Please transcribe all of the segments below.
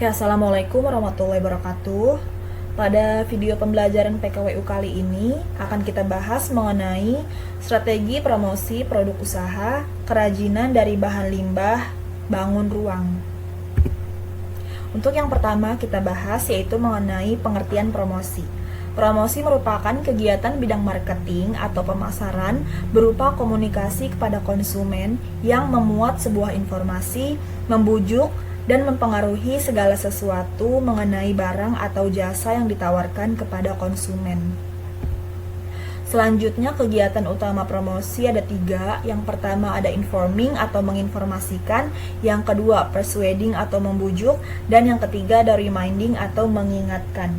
Oke, Assalamualaikum warahmatullahi wabarakatuh. Pada video pembelajaran PKWU kali ini akan kita bahas mengenai strategi promosi produk usaha, kerajinan dari bahan limbah, bangun ruang. Untuk yang pertama kita bahas yaitu mengenai pengertian promosi. Promosi merupakan kegiatan bidang marketing atau pemasaran berupa komunikasi kepada konsumen yang memuat sebuah informasi, membujuk, dan mempengaruhi segala sesuatu mengenai barang atau jasa yang ditawarkan kepada konsumen. Selanjutnya, kegiatan utama promosi ada 3. Yang pertama ada informing atau menginformasikan, yang kedua persuading atau membujuk, dan yang ketiga ada reminding atau mengingatkan.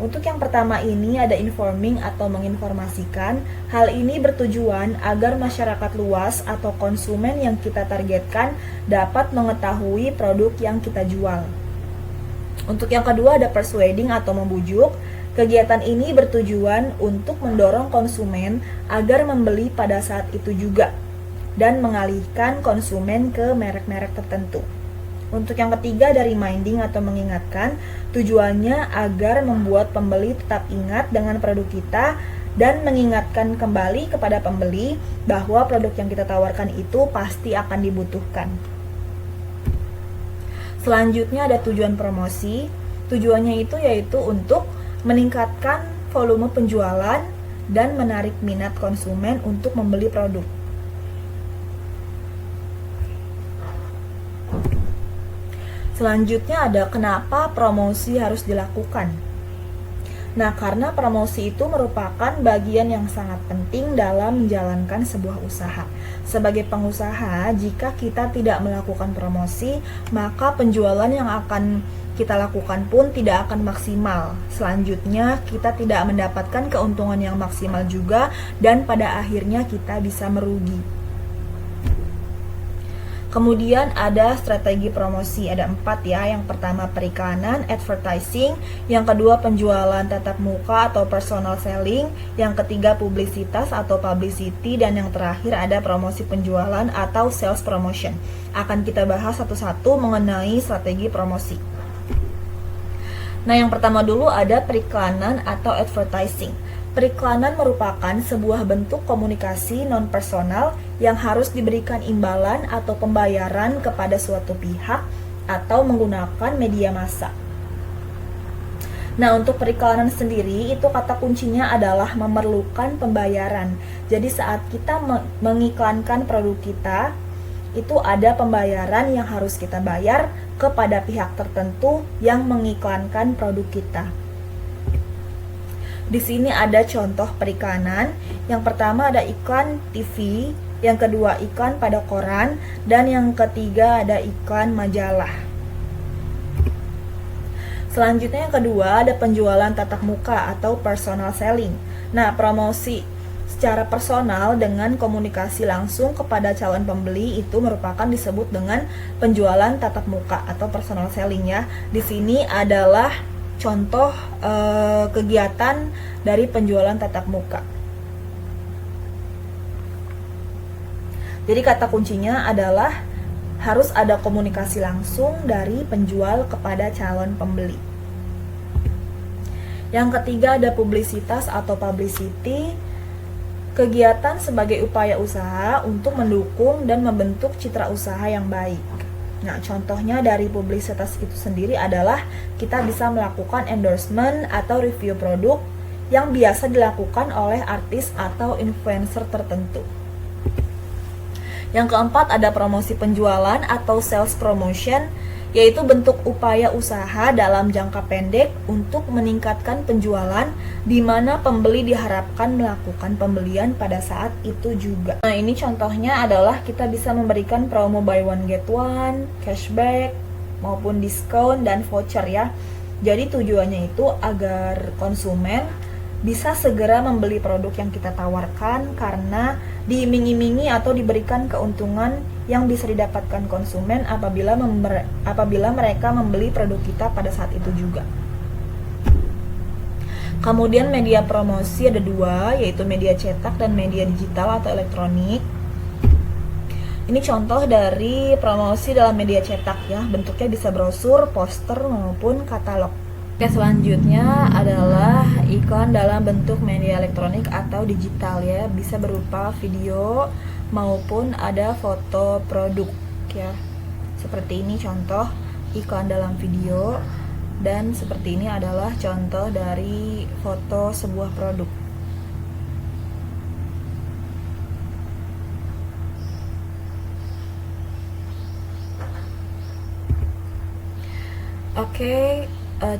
Untuk yang pertama ini ada informing atau menginformasikan. Hal ini bertujuan agar masyarakat luas atau konsumen yang kita targetkan dapat mengetahui produk yang kita jual. Untuk yang kedua ada persuading atau membujuk. Kegiatan ini bertujuan untuk mendorong konsumen agar membeli pada saat itu juga dan mengalihkan konsumen ke merek-merek tertentu. Untuk yang ketiga dari reminding atau mengingatkan, tujuannya agar membuat pembeli tetap ingat dengan produk kita dan mengingatkan kembali kepada pembeli bahwa produk yang kita tawarkan itu pasti akan dibutuhkan. Selanjutnya ada tujuan promosi. Tujuannya itu yaitu untuk meningkatkan volume penjualan dan menarik minat konsumen untuk membeli produk. Selanjutnya ada kenapa promosi harus dilakukan. Nah, karena promosi itu merupakan bagian yang sangat penting dalam menjalankan sebuah usaha. Sebagai pengusaha, jika kita tidak melakukan promosi, maka penjualan yang akan kita lakukan pun tidak akan maksimal. Selanjutnya, kita tidak mendapatkan keuntungan yang maksimal juga, dan pada akhirnya kita bisa merugi. Kemudian ada strategi promosi, ada 4 ya. Yang pertama periklanan, advertising. Yang kedua penjualan tatap muka atau personal selling. Yang ketiga publisitas atau publicity. Dan yang terakhir ada promosi penjualan atau sales promotion. Akan kita bahas satu-satu mengenai strategi promosi. Nah, yang pertama dulu ada periklanan atau advertising. Periklanan merupakan sebuah bentuk komunikasi non-personal yang harus diberikan imbalan atau pembayaran kepada suatu pihak atau menggunakan media massa. Nah, untuk periklanan sendiri itu kata kuncinya adalah memerlukan pembayaran. Jadi saat kita mengiklankan produk kita, itu ada pembayaran yang harus kita bayar kepada pihak tertentu yang mengiklankan produk kita. Di sini ada contoh periklanan. Yang pertama ada iklan TV, yang kedua iklan pada koran, dan yang ketiga ada iklan majalah. Selanjutnya yang kedua ada penjualan tatap muka atau personal selling. Nah, promosi secara personal dengan komunikasi langsung kepada calon pembeli itu merupakan disebut dengan penjualan tatap muka atau personal selling ya. Di sini adalah contoh kegiatan dari penjualan tatap muka. Jadi kata kuncinya adalah harus ada komunikasi langsung dari penjual kepada calon pembeli. Yang ketiga ada publisitas atau publicity. Kegiatan sebagai upaya usaha untuk mendukung dan membentuk citra usaha yang baik. Nah, contohnya dari publisitas itu sendiri adalah kita bisa melakukan endorsement atau review produk yang biasa dilakukan oleh artis atau influencer tertentu. Yang keempat ada promosi penjualan atau sales promotion, yaitu bentuk upaya usaha dalam jangka pendek untuk meningkatkan penjualan di mana pembeli diharapkan melakukan pembelian pada saat itu juga. Nah, ini contohnya adalah kita bisa memberikan promo buy one get one, cashback, maupun diskon dan voucher ya. Jadi tujuannya itu agar konsumen bisa segera membeli produk yang kita tawarkan karena diiming-imingi atau diberikan keuntungan yang bisa didapatkan konsumen apabila mereka membeli produk kita pada saat itu juga. Kemudian media promosi ada 2, yaitu media cetak dan media digital atau elektronik. Ini contoh dari promosi dalam media cetak ya, bentuknya bisa brosur, poster, maupun katalog. Oke, selanjutnya adalah iklan dalam bentuk media elektronik atau digital ya, bisa berupa video maupun ada foto produk ya. Seperti ini contoh iklan dalam video, dan seperti ini adalah contoh dari foto sebuah produk. Oke,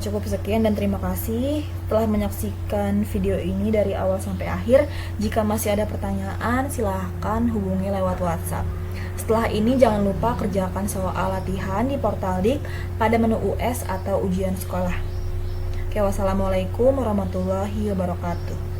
cukup sekian dan terima kasih telah menyaksikan video ini dari awal sampai akhir. Jika masih ada pertanyaan, silahkan hubungi lewat WhatsApp. Setelah ini jangan lupa kerjakan soal latihan di Portaldik pada menu US atau ujian sekolah. Oke, wassalamualaikum warahmatullahi wabarakatuh.